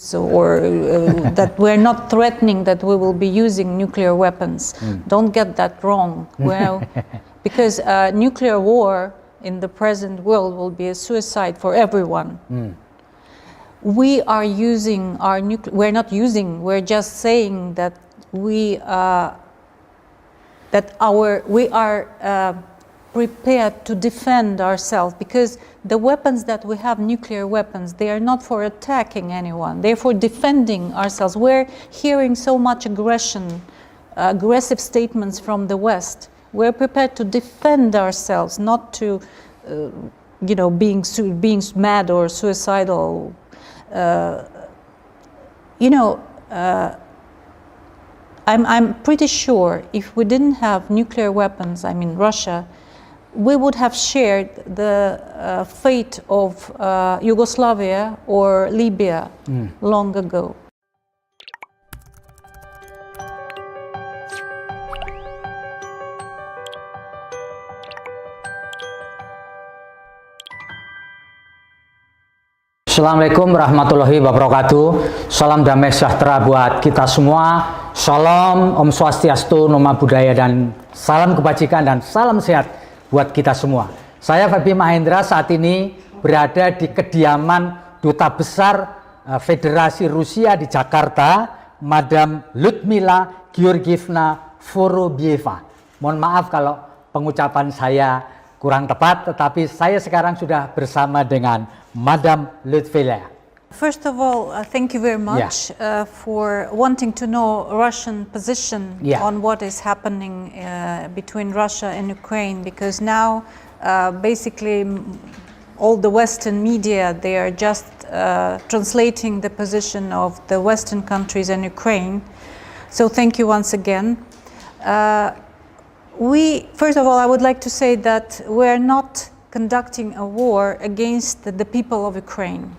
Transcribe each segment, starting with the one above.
So, or that we're not threatening that we will be using nuclear weapons. Don't get that wrong. Well, because nuclear war in the present world will be a suicide for everyone. We are using our we're not using, we're just saying that we are prepared to defend ourselves, because the weapons that we have, nuclear weapons, they are not for attacking anyone, they're for defending ourselves. We're hearing so much aggression, aggressive statements from the West. We're prepared to defend ourselves, not to, being mad or suicidal. I'm pretty sure if we didn't have nuclear weapons, I mean Russia, we would have shared the fate of Yugoslavia or Libya long ago. Assalamualaikum warahmatullahi wabarakatuh. Salam damai sejahtera buat kita semua. Shalom, Om Swastiastu, Namo Buddhaya, dan salam kebajikan dan salam sehat buat kita semua. Saya Fabi Mahendra saat ini berada di kediaman Duta Besar Federasi Rusia di Jakarta, Madam Lyudmila Georgievna Vorobieva. Mohon maaf kalau pengucapan saya kurang tepat, tetapi saya sekarang sudah bersama dengan Madam Lyudmila. First of all, thank you very much for wanting to know Russian position on what is happening between Russia and Ukraine, because now basically all the Western media, they are just translating the position of the Western countries and Ukraine. So thank you once again. First of all, I would like to say that we're not conducting a war against the people of Ukraine.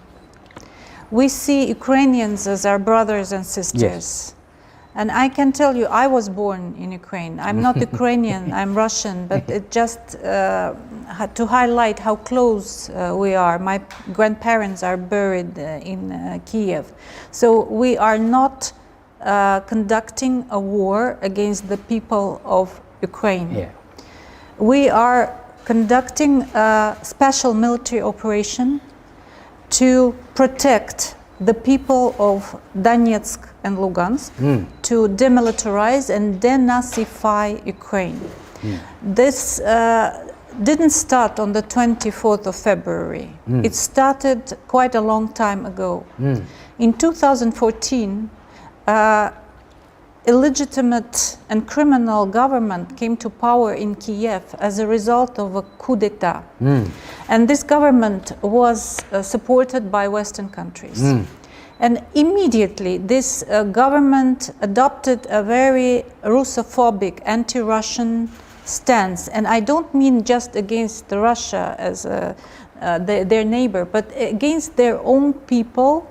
We see Ukrainians as our brothers and sisters. Yes. And I can tell you, I was born in Ukraine. I'm not Ukrainian, I'm Russian, but it just had to highlight how close we are. My grandparents are buried in Kiev. So we are not conducting a war against the people of Ukraine. Yeah. We are conducting a special military operation to protect the people of Donetsk and Lugansk, to demilitarize and denazify Ukraine. This didn't start on the 24th of February. It started quite a long time ago. In 2014, illegitimate and criminal government came to power in Kiev as a result of a coup d'etat. And this government was supported by Western countries. And immediately this government adopted a very Russophobic, anti-Russian stance. And I don't mean just against Russia as their neighbor, but against their own people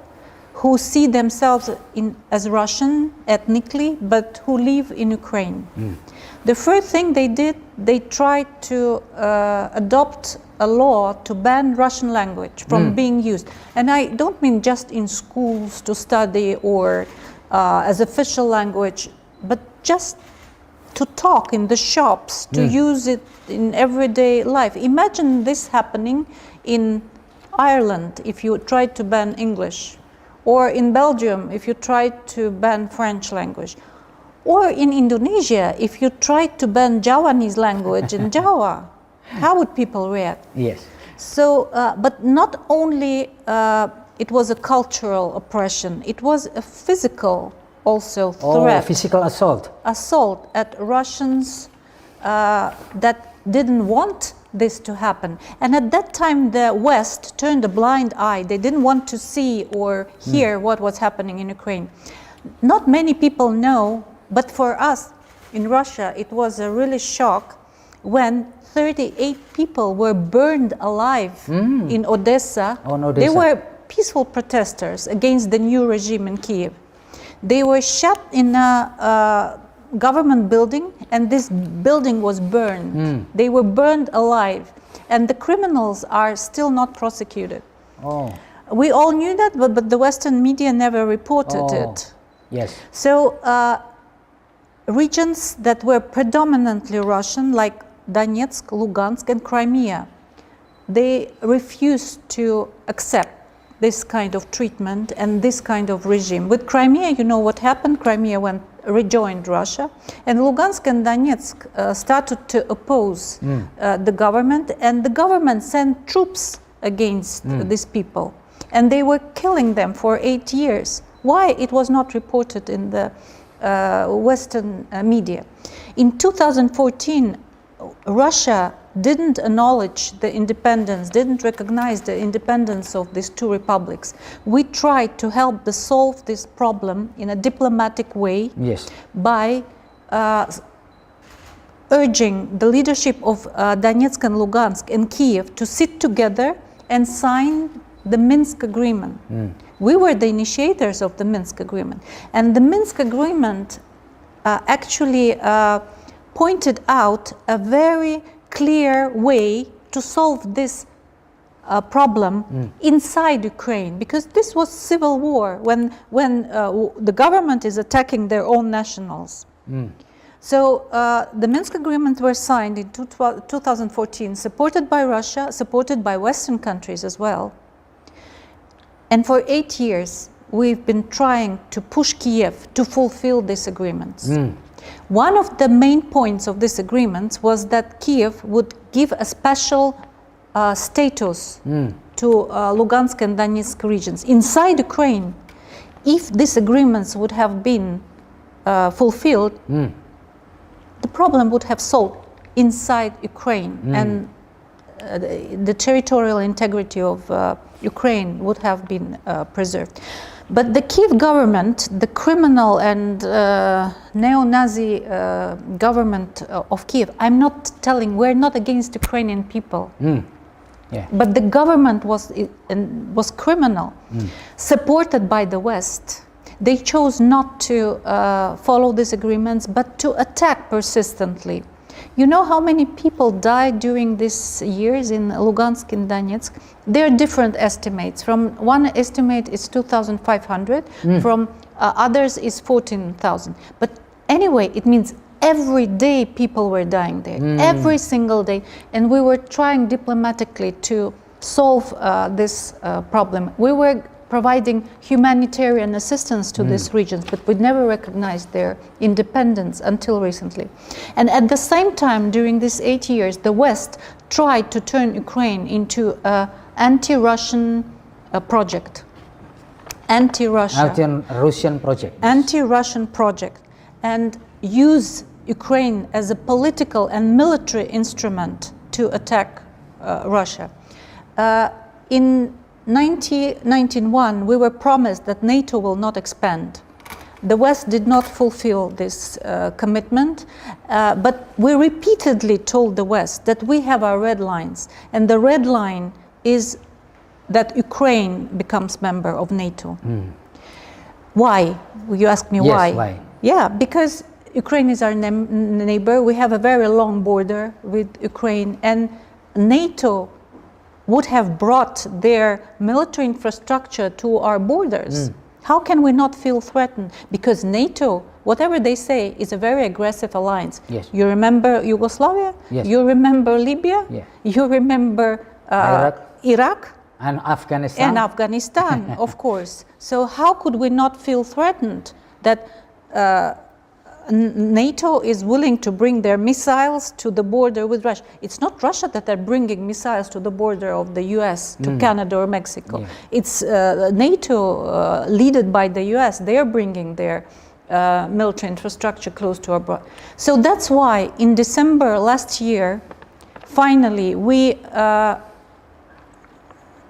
who see themselves as Russian ethnically, but who live in Ukraine. The first thing they did, they tried to adopt a law to ban Russian language from being used. And I don't mean just in schools to study or as official language, but just to talk in the shops, to use it in everyday life. Imagine this happening in Ireland if you tried to ban English, or in Belgium if you tried to ban French language, or in Indonesia if you tried to ban Javanese language in Java. How would people react? Yes. So, but not only it was a cultural oppression, it was a physical also threat. Physical assault. Assault at Russians that didn't want this to happen. And at that time the West turned a blind eye. They didn't want to see or hear what was happening in Ukraine. Not many people know, but for us in Russia it was a really shock when 38 people were burned alive in Odessa. They were peaceful protesters against the new regime in Kiev. They were shot in a government building, and this building was burned. They were burned alive, and the criminals are still not prosecuted. We all knew that, but the Western media never reported it. Yes. So regions that were predominantly Russian, like Donetsk, Lugansk, and Crimea, they refused to accept this kind of treatment and this kind of regime. With Crimea, you know what happened? Crimea rejoined Russia, and Lugansk and Donetsk started to oppose the government, and the government sent troops against these people, and they were killing them for 8 years. Why it was not reported in the Western media? In 2014, Russia didn't acknowledge the independence, didn't recognize the independence of these two republics. We tried to help to solve this problem in a diplomatic way by urging the leadership of Donetsk and Lugansk and Kiev to sit together and sign the Minsk Agreement. We were the initiators of the Minsk Agreement. And the Minsk Agreement actually pointed out a very clear way to solve this problem inside Ukraine, because this was civil war when the government is attacking their own nationals. So the Minsk Agreement were signed in 2014, supported by Russia, supported by Western countries as well. And for 8 years, we've been trying to push Kiev to fulfill these agreements. One of the main points of these agreements was that Kiev would give a special status to Lugansk and Donetsk regions inside Ukraine. If these agreements would have been fulfilled, the problem would have solved inside Ukraine, and the territorial integrity of Ukraine would have been preserved. But the Kiev government, the criminal and neo-Nazi government of Kiev, I'm not telling, we're not against Ukrainian people. But the government was criminal, supported by the West. They chose not to follow these agreements, but to attack persistently. You know how many people died during these years in Lugansk and Donetsk? There are different estimates. From one estimate is 2,500, from others is 14,000. But anyway, it means every day people were dying there, every single day. And we were trying diplomatically to solve this problem. We were providing humanitarian assistance to these regions, but we never recognized their independence until recently. And at the same time, during these 8 years, the West tried to turn Ukraine into an anti-Russian project. Anti-Russian project. Anti-Russian project, and use Ukraine as a political and military instrument to attack Russia. In 1991, we were promised that NATO will not expand. The West did not fulfill this commitment, but we repeatedly told the West that we have our red lines, and the red line is that Ukraine becomes member of NATO. Why? You ask me why? Yes, why? Yeah, because Ukraine is our neighbor. We have a very long border with Ukraine, and NATO would have brought their military infrastructure to our borders. How can we not feel threatened? Because NATO, whatever they say, is a very aggressive alliance. Yes. You remember Yugoslavia? Yes. You remember Libya? Yeah. You remember Iraq? And Afghanistan. And Afghanistan, of course. So how could we not feel threatened that NATO is willing to bring their missiles to the border with Russia? It's not Russia that are bringing missiles to the border of the US, to Canada or Mexico. Yeah. It's NATO, led by the US. They are bringing their military infrastructure close to our border. So that's why in December last year, finally, we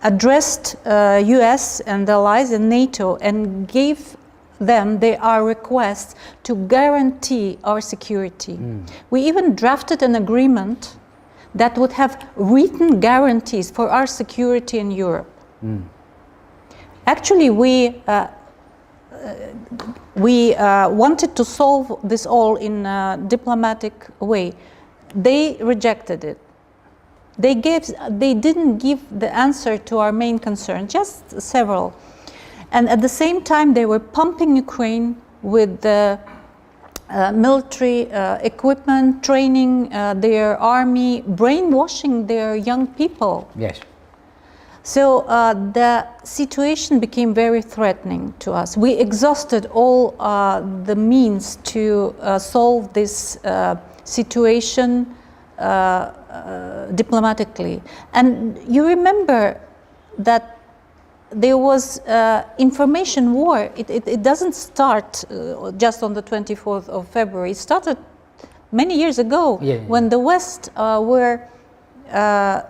addressed US and allies and NATO and gave them our requests to guarantee our security. We even drafted an agreement that would have written guarantees for our security in Europe. Actually, we wanted to solve this all in a diplomatic way. They rejected it. They didn't give the answer to our main concern, just several. And at the same time, they were pumping Ukraine with the military equipment, training their army, brainwashing their young people. Yes. So the situation became very threatening to us. We exhausted all the means to solve this situation diplomatically. And you remember that there was information war. It doesn't start just on the 24th of February. It started many years ago when the West were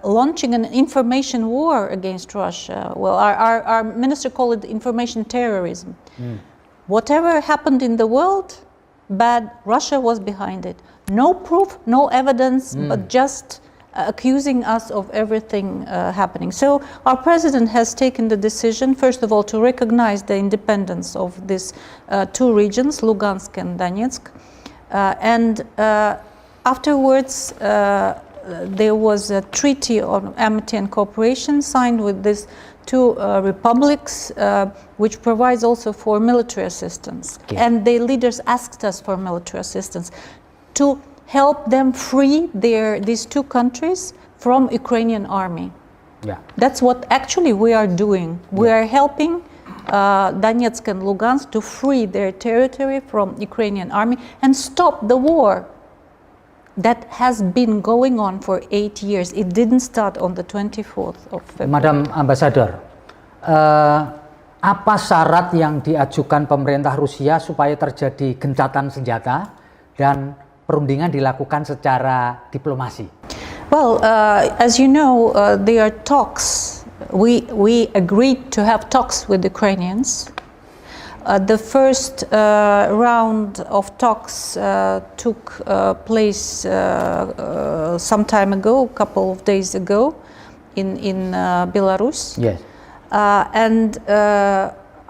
launching an information war against Russia. Well, our minister called it information terrorism. Whatever happened in the world, bad, Russia was behind it. No proof, no evidence, but just accusing us of everything happening. So our president has taken the decision, first of all, to recognize the independence of these two regions, Lugansk and Donetsk. And afterwards, there was a treaty on amity and cooperation signed with these two republics, which provides also for military assistance. Okay. And the leaders asked us for military assistance to help them free these two countries from Ukrainian army. Yeah. That's what actually we are doing. We are helping Donetsk and Lugansk to free their territory from Ukrainian army and stop the war that has been going on for 8 years. It didn't start on the 24th of February. Madam Ambassador, apa syarat yang diajukan pemerintah Rusia supaya terjadi gencatan senjata dan perundingan dilakukan secara diplomasi? Well, as you know, there are talks. We agreed to have talks with the Ukrainians. The first round of talks took place some time ago, a couple of days ago, in Belarus. Yes. And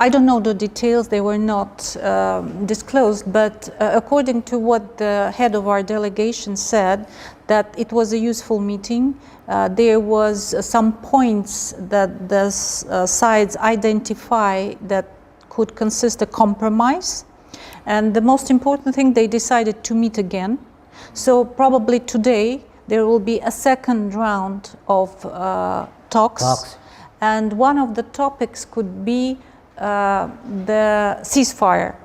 I don't know the details, they were not disclosed, but according to what the head of our delegation said, that it was a useful meeting. There was some points that the sides identify that could consist a compromise. And the most important thing, they decided to meet again. So probably today there will be a second round of talks. And one of the topics could be the ceasefire.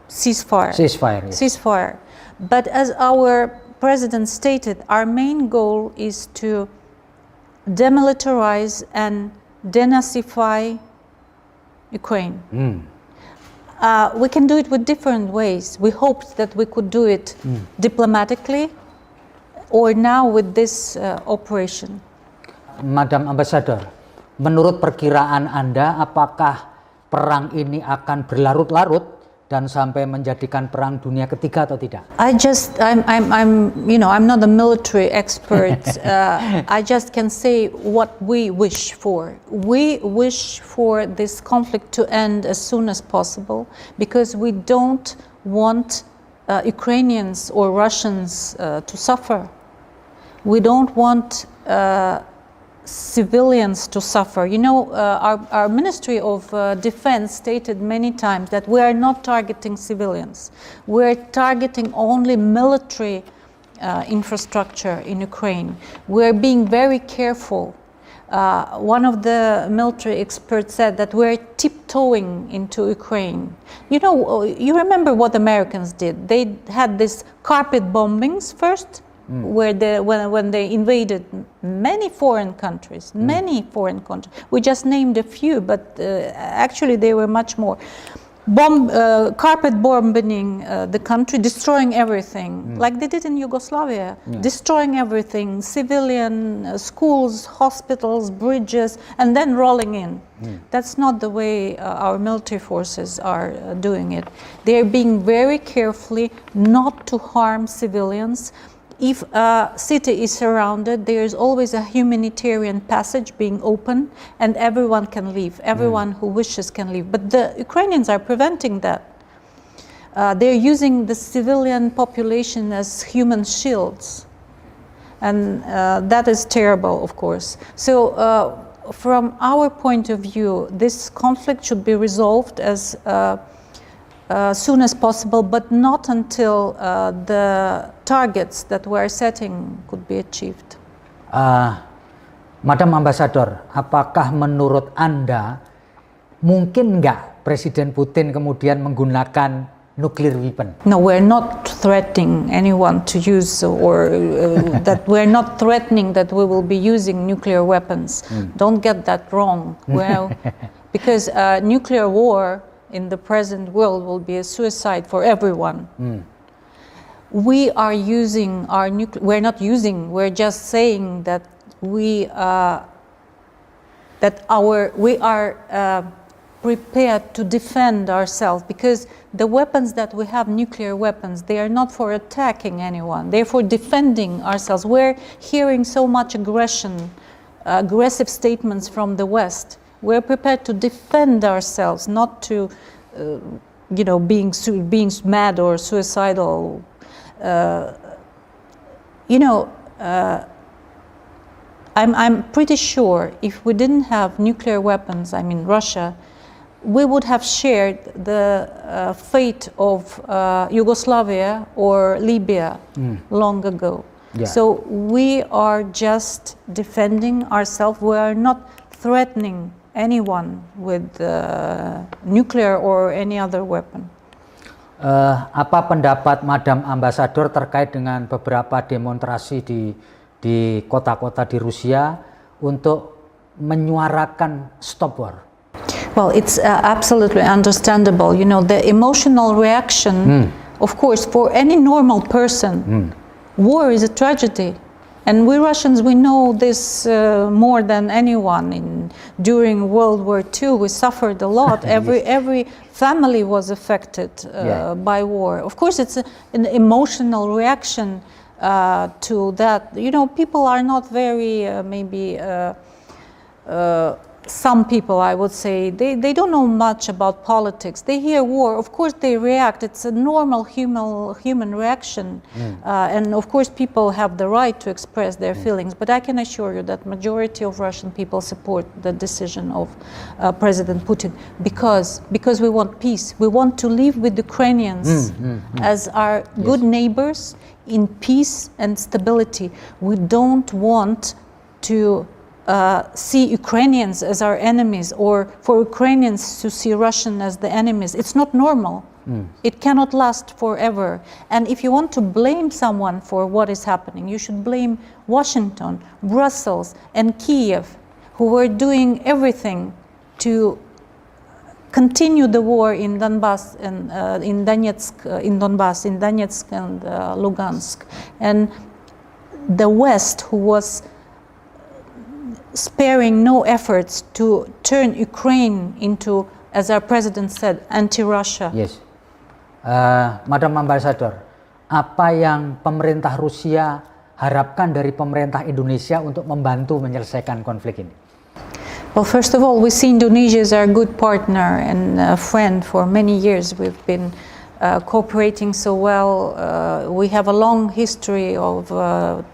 Ceasefire. Yes. Ceasefire. But as our president stated, our main goal is to demilitarize and denazify Ukraine. We can do it with different ways. We hoped that we could do it diplomatically or now with this operation. Madam Ambassador, menurut perkiraan Anda, apakah perang ini akan berlarut-larut dan sampai menjadikan perang dunia ketiga atau tidak? I'm not a military expert. I just can say what we wish for. We wish for this conflict to end as soon as possible because we don't want Ukrainians or Russians to suffer. We don't want civilians to suffer. You know, our Ministry of Defense stated many times that we are not targeting civilians. We're targeting only military infrastructure in Ukraine. We're being very careful. One of the military experts said that we're tiptoeing into Ukraine. You know, you remember what Americans did. They had these carpet bombings first, where when they invaded many foreign countries, we just named a few, but actually there were much more. Carpet bombing the country, destroying everything, like they did in Yugoslavia, destroying everything, civilian schools, hospitals, bridges, and then rolling in. That's not the way our military forces are doing it. They're being very carefully not to harm civilians. If a city is surrounded, there is always a humanitarian passage being open and everyone can leave. Everyone who wishes can leave. But the Ukrainians are preventing that. They're using the civilian population as human shields. and that is terrible, of course. So from our point of view, this conflict should be resolved as soon as possible, but not until the targets that we're setting could be achieved. Madam Ambassador, apakah menurut Anda mungkin nggak Presiden Putin kemudian menggunakan nuclear weapon? No, we're not threatening anyone to use, or that we're not threatening that we will be using nuclear weapons. Don't get that wrong. Well, because nuclear war in the present world will be a suicide for everyone. We are using our we're not using, we're just saying that we are prepared to defend ourselves, because the weapons that we have, nuclear weapons, they are not for attacking anyone, they're for defending ourselves. We're hearing so much aggression, aggressive statements from the West. We're prepared to defend ourselves, not to, being mad or suicidal. I'm pretty sure if we didn't have nuclear weapons, I mean Russia, we would have shared the fate of Yugoslavia or Libya long ago. Yeah. So we are just defending ourselves. We are not threatening anyone with nuclear or any other weapon. Apa pendapat Madam Ambassador terkait dengan beberapa demonstrasi di kota-kota di Rusia untuk menyuarakan stop war? Well, it's absolutely understandable. The emotional reaction, of course, for any normal person, war is a tragedy. And we Russians, we know this more than anyone. During World War II, we suffered a lot. Every family was affected by war. Of course, it's an emotional reaction to that. People are not very, some people, I would say, they don't know much about politics. They hear war, of course they react. It's a normal human reaction. And of course people have the right to express their feelings. But I can assure you that majority of Russian people support the decision of President Putin, because we want peace. We want to live with Ukrainians as our good neighbors in peace and stability. We don't want to see Ukrainians as our enemies, or for Ukrainians to see Russian as the enemies. It's not normal. It cannot last forever. And if you want to blame someone for what is happening, you should blame Washington, Brussels, and Kiev, who were doing everything to continue the war in Donbass and in Donetsk and Lugansk. And the West, who was sparing no efforts to turn Ukraine into, as our president said, anti-Russia. Yes. Madam Ambassador, apa yang pemerintah Rusia harapkan dari pemerintah Indonesia untuk membantu menyelesaikan konflik ini? Well, first of all, we see Indonesia as our good partner and friend for many years. We've been cooperating so well. We have a long history of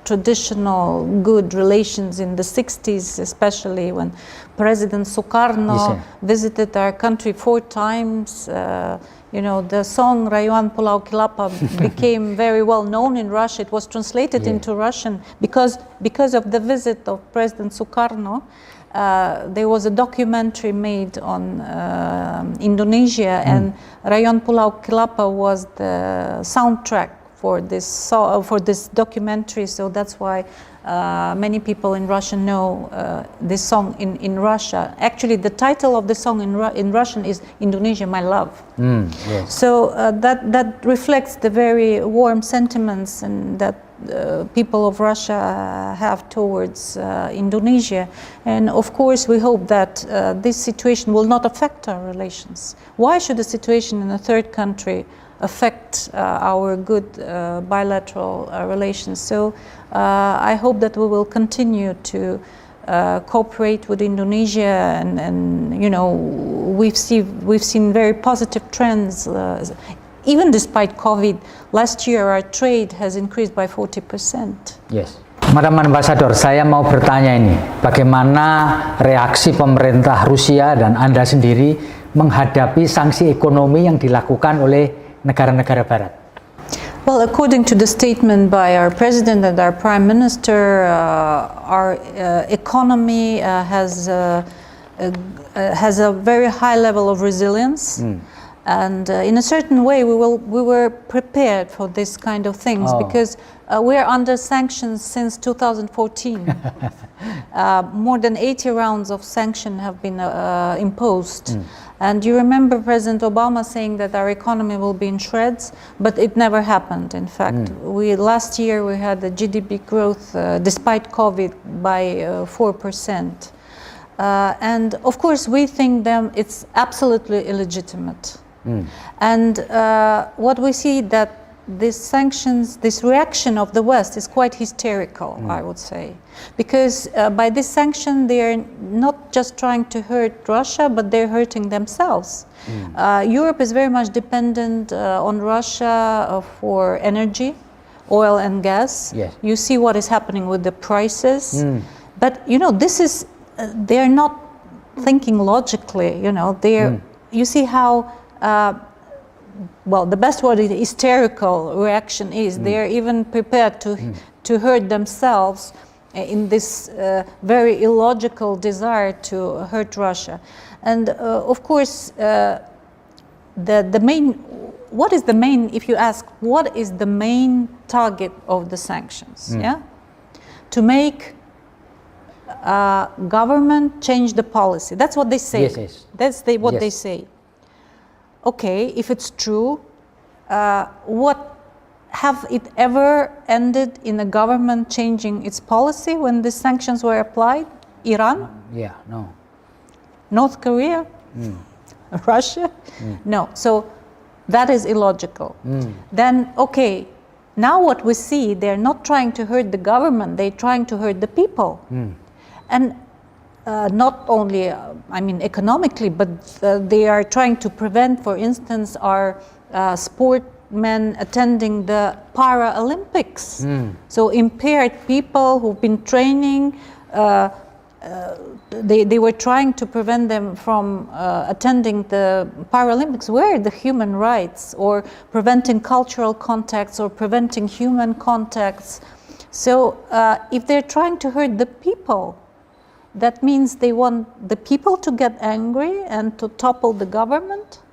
traditional good relations in the 60s, especially when President Sukarno visited our country 4 times. The song Rayuan Pulau Kilapa became very well known in Russia. It was translated into Russian because of the visit of President Sukarno. There was a documentary made on Indonesia, and Rayuan Pulau Kilapa was the soundtrack for this documentary. So that's why many people in Russia know this song in Russia. Actually, the title of the song in Russian is "Indonesia, My Love." So that reflects the very warm sentiments and that people of Russia have towards Indonesia. And of course we hope that this situation will not affect our relations. Why should the situation in a third country affect our good bilateral relations? So I hope that we will continue to cooperate with Indonesia, and we've seen very positive trends. Even despite COVID, last year our trade has increased by 40%. Yes. Madam Ambassador, saya mau bertanya ini, bagaimana reaksi pemerintah Rusia dan Anda sendiri menghadapi sanksi ekonomi yang dilakukan oleh negara-negara Barat? Well, according to the statement by our President and our Prime Minister, our economy has a very high level of resilience. And in a certain way, we were prepared for this kind of things because we're under sanctions since 2014. More than 80 rounds of sanction have been imposed. And you remember President Obama saying that our economy will be in shreds, but it never happened. In fact, last year we had a GDP growth, despite COVID, by 4%. And of course, we think it's absolutely illegitimate. And what we see that these sanctions, this reaction of the West is quite hysterical, I would say, because by this sanction they are not just trying to hurt Russia, but they're hurting themselves. Europe is very much dependent on Russia for energy, oil and gas. Yes. You see what is happening with the prices, but you know, this is they're not thinking logically. You know, you see how. Well, the best word is hysterical reaction is. They're even prepared to hurt themselves in this very illogical desire to hurt Russia. And of course, the main, what is the main, if you ask, what is the main target of the sanctions? Yeah, to make government change the policy. That's what they say. Yes, yes. That's what they say. Okay, if it's true, what have it ever ended in a government changing its policy when the sanctions were applied? Iran? Yeah, no. North Korea? Russia? No. So that is illogical. Then, okay, now what we see, they're not trying to hurt the government, they're trying to hurt the people. And not only, I mean, economically, but they are trying to prevent, for instance, our sportmen attending the Paralympics. So impaired people who've been training, they were trying to prevent them from attending the Paralympics. Where are the human rights, or preventing cultural contacts, or preventing human contacts? So if they're trying to hurt the people, that means they want the people to get angry and to topple the government?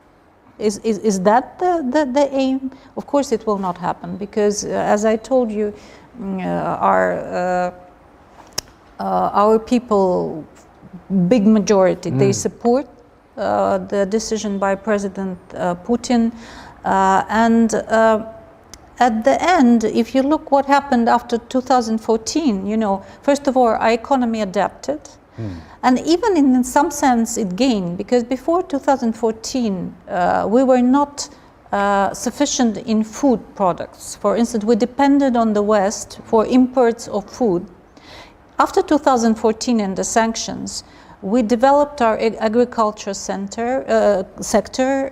Is that the aim? Of course it will not happen, because as I told you, our people, big majority, they support the decision by President Putin. And at the end, if you look what happened after 2014, you know, first of all, our economy adapted. And even in some sense it gained, because before 2014, we were not sufficient in food products. For instance, we depended on the West for imports of food. After 2014 and the sanctions, we developed our agriculture sector.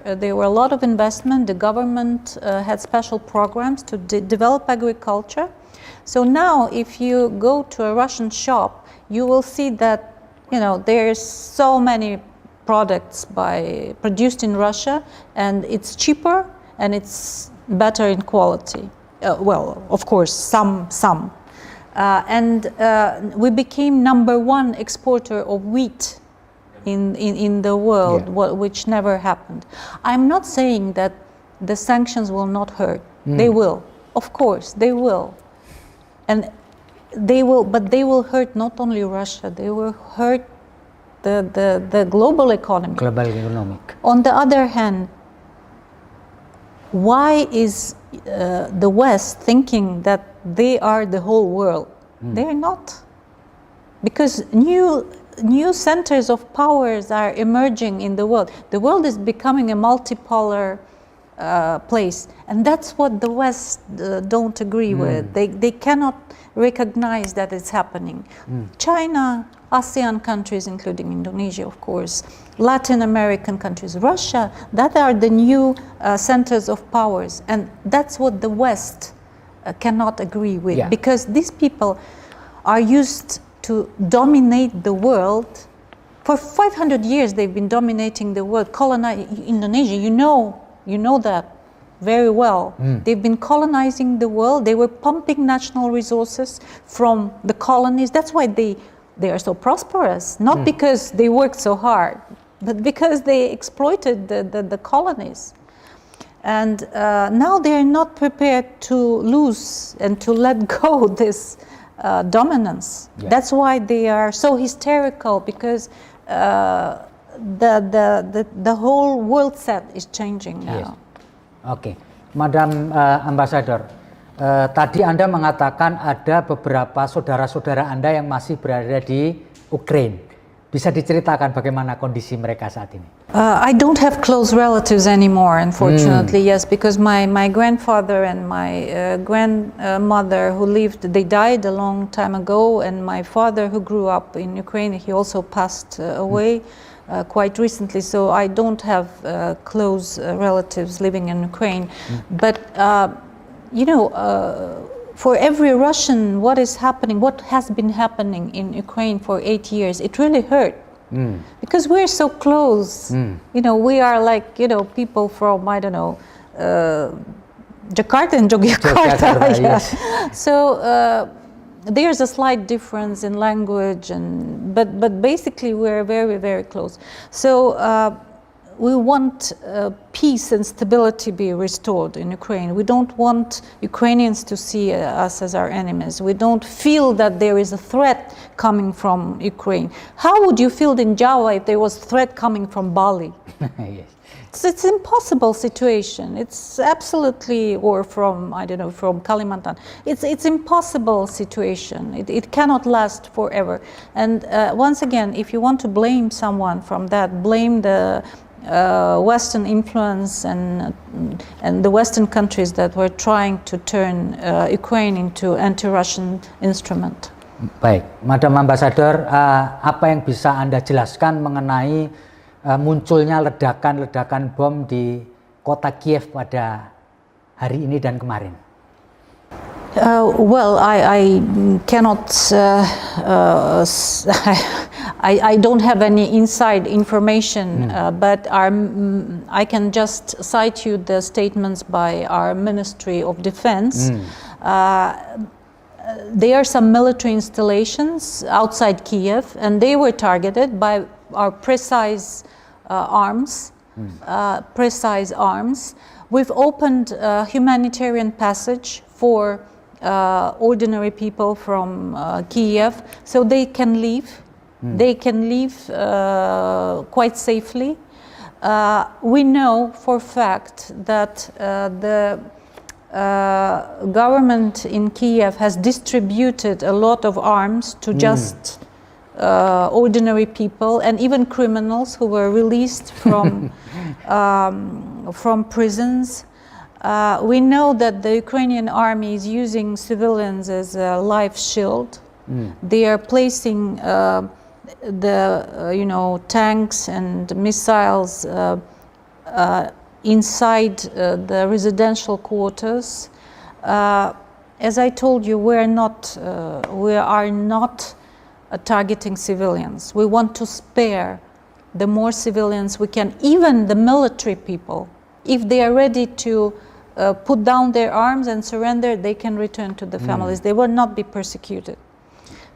There were a lot of investment. The government had special programs to develop agriculture. So now, if you go to a Russian shop, you will see that, you know, there's so many products produced in Russia, and it's cheaper and it's better in quality. Well, of course, some. And we became #1 exporter of wheat in the world, which never happened. I'm not saying that the sanctions will not hurt. They will, of course, they will. And they will, but they will hurt not only Russia, they will hurt the global economy. Global economic. On the other hand, why is the West thinking that they are the whole world? They're not. Because new centers of powers are emerging in the world. The world is becoming a multipolar place, and that's what the West don't agree with. They cannot recognize that it's happening. China, ASEAN countries, including Indonesia, of course, Latin American countries, Russia, that are the new centers of powers, and that's what the West cannot agree with, because these people, are used to dominate the world. For 500 years they've been dominating the world, colonizing Indonesia. You know that very well. They've been colonizing the world. They were pumping national resources from the colonies. That's why they are so prosperous, not because they worked so hard, but because they exploited the colonies. And now they are not prepared to lose and to let go this dominance. Yeah. That's why they are so hysterical, because the whole world set is changing now. Yes. Oke, Madam Ambassador, tadi Anda mengatakan ada beberapa saudara-saudara Anda yang masih berada di Ukraina. Bisa diceritakan bagaimana kondisi mereka saat ini? I don't have close relatives anymore, unfortunately. Yes, because my grandfather and my grandmother who lived, they died a long time ago, and my father who grew up in Ukraine, he also passed away quite recently. So I don't have close relatives living in Ukraine. But for every Russian, what is happening, what has been happening in Ukraine for 8 years, it really hurt. Because we're so close. We are like, people from, I don't know, Jakarta and Yogyakarta. Yes. So there's a slight difference in language, but basically we're very, very close. So we want peace and stability be restored in Ukraine. We don't want Ukrainians to see us as our enemies. We don't feel that there is a threat coming from Ukraine. How would you feel in Java if there was a threat coming from Bali? Yes. It's an impossible situation. It's absolutely, or from, I don't know, from Kalimantan. It's impossible situation. It cannot last forever. And once again, if you want to blame someone from that, blame the Western influence and the Western countries that were trying to turn Ukraine into anti-Russian instrument. Baik, Madam Ambassador, apa yang bisa Anda jelaskan mengenai munculnya ledakan-ledakan bom di kota Kiev pada hari ini dan kemarin? Well, I cannot. I don't have any inside information, but I can just cite you the statements by our Ministry of Defense. There are some military installations outside Kiev, and they were targeted by our precise arms. We've opened a humanitarian passage for ordinary people from Kiev, so they can leave. They can leave quite safely. We know for a fact that the government in Kiev has distributed a lot of arms to just ordinary people and even criminals who were released from prisons. We know that the Ukrainian army is using civilians as a life shield. They are placing the tanks and missiles inside the residential quarters. As I told you, we are not targeting civilians. We want to spare the more civilians we can, even the military people. If they are ready to put down their arms and surrender, they can return to the families. They will not be persecuted.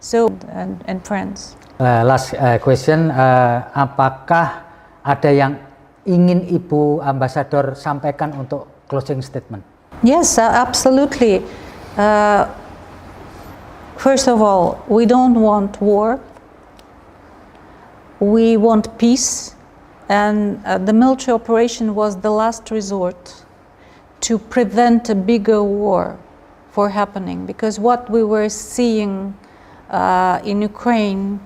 So, and friends. Last question, apakah ada yang ingin Ibu Ambassador sampaikan untuk closing statement? Yes, absolutely. First of all, we don't want war. We want peace, and the military operation was the last resort to prevent a bigger war from happening, because what we were seeing in Ukraine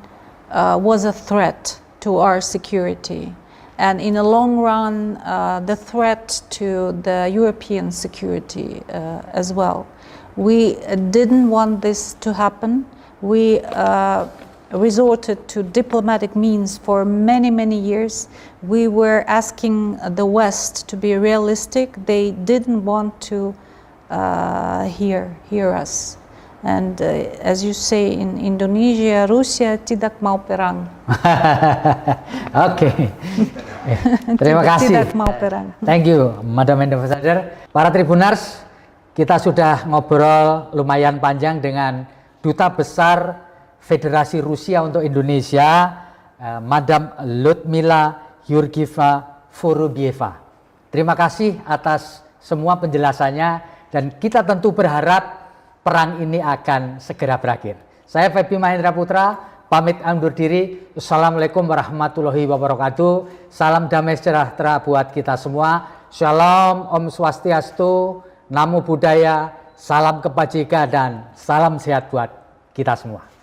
was a threat to our security, and in the long run the threat to the European security as well. We didn't want this to happen. We resorted to diplomatic means for many, many years. We were asking the West to be realistic. They didn't want to hear us. And as you say in Indonesia, Rusia tidak mau perang. Oke. Terima kasih. Tidak mau perang. Thank you, Madam Ambassador. Para Tribuners, kita sudah ngobrol lumayan panjang dengan Duta Besar Federasi Rusia untuk Indonesia, Madam Lyudmila Georgievna Vorobieva. Terima kasih atas semua penjelasannya, dan kita tentu berharap perang ini akan segera berakhir. Saya Febi Mahendra Putra, pamit undur diri. Assalamualaikum warahmatullahi wabarakatuh. Salam damai sejahtera buat kita semua. Shalom, Om Swastiastu, Namo Buddhaya, salam kebajikan dan salam sehat buat kita semua.